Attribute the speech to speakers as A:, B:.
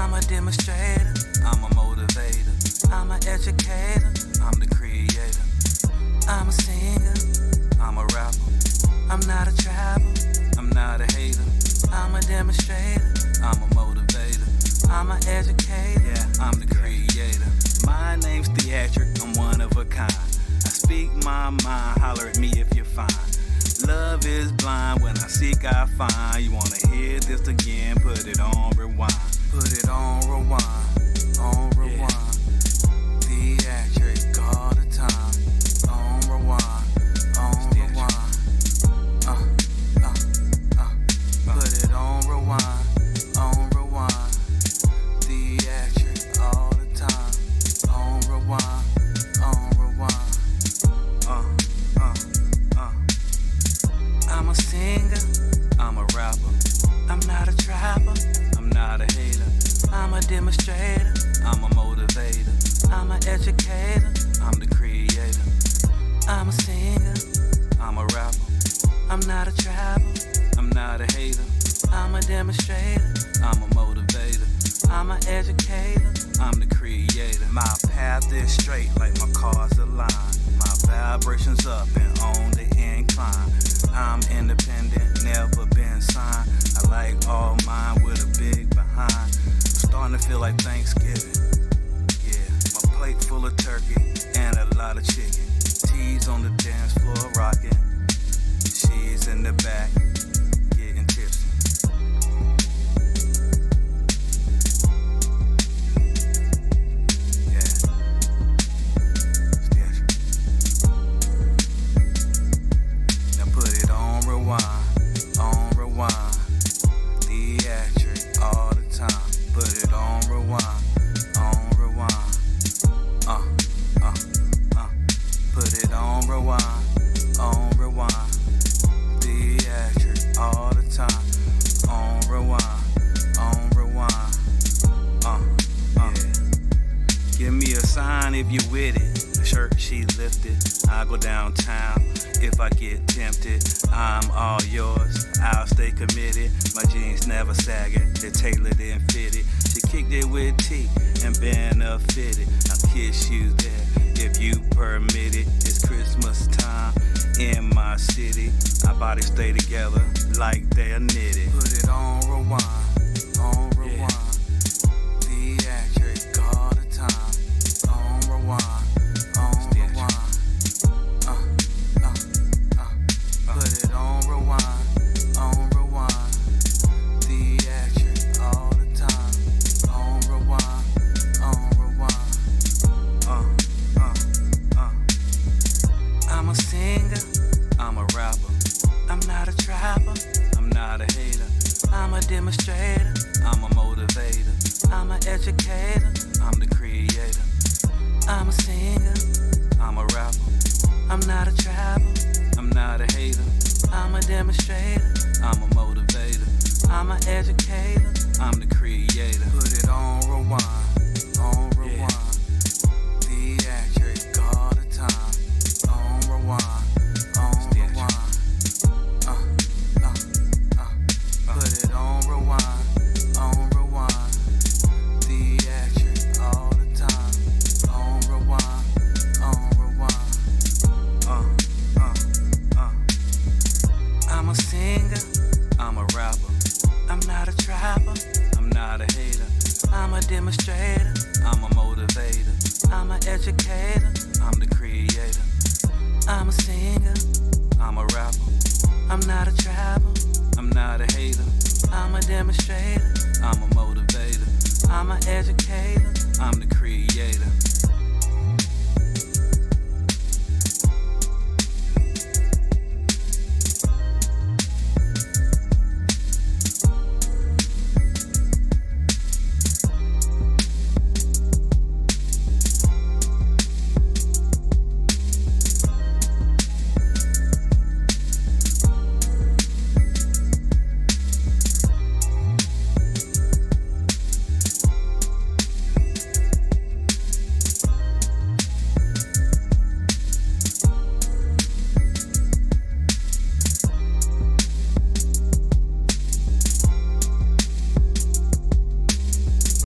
A: I'm a demonstrator, I'm a motivator, I'm an educator, I'm the creator. I'm a singer, I'm a rapper, I'm not a trapper, I'm not a hater. I'm a demonstrator, I'm a motivator, I'm an educator, yeah, I'm the creator. My name's Theatric, I'm one of a kind. I speak my mind, holler at me if you're fine. Love is blind, when I seek I find. You wanna hear this again, put it on rewind. Put it on rewind, on rewind. Theatric all the time, on rewind, on rewind. Put it on rewind, on rewind. Theatric all the time, on rewind, on rewind. I'm a singer, I'm a rapper, I'm not a trapper, I'm not a hater. I'm a demonstrator, I'm a motivator, I'm an educator, I'm the creator. I'm a singer, I'm a rapper, I'm not a trapper, I'm not a hater. I'm a demonstrator, I'm a motivator, I'm an educator, I'm the creator. My path is straight like my car's aligned. My vibrations up and on the incline. I'm independent, never been signed. I like all mine with a big behind. Starting to feel like Thanksgiving. Yeah, my plate full of turkey and a lot of chicken. T's on the dance floor rocking. She's in the back getting tipsy. On rewind, theatric all the time. Put it on rewind, on rewind. Put it on rewind, theatric all the time. On rewind, yeah. Give me a sign if you with it. The shirt she lifted, I go downtown. If I get tempted, I'm all yours. I'll stay committed. My jeans never sagging, they're tailored and fitted. She kicked it with T and benefited. I'll kiss you there if you permit it. It's Christmas time in my city. Our bodies stay together like they're knitted. Put it on rewind, on rewind. Theatric all the time, on rewind. Put it on rewind, theatric all the time, on rewind, I'm a singer, I'm a rapper, I'm not a trapper, I'm not a hater. I'm a demonstrator, I'm a motivator, I'm an educator, I'm the creator. I'm a singer, I'm a rapper, I'm not a trapper, I'm not a hater. I'm a demonstrator, I'm a motivator, I'm an educator, I'm the creator. Put it on rewind, on rewind. Theatric all the time, on rewind, on rewind. Put it on rewind, on rewind. Theatric all the time, on rewind, on rewind. I'm a singer, I'm a rapper, I'm not a trapper, I'm not a hater. I'm a demonstrator, I'm a motivator, I'm an educator, I'm the creator. I'm a singer, I'm a rapper, I'm not a trapper, I'm not a hater. I'm a demonstrator, I'm a motivator, I'm an educator, I'm the creator.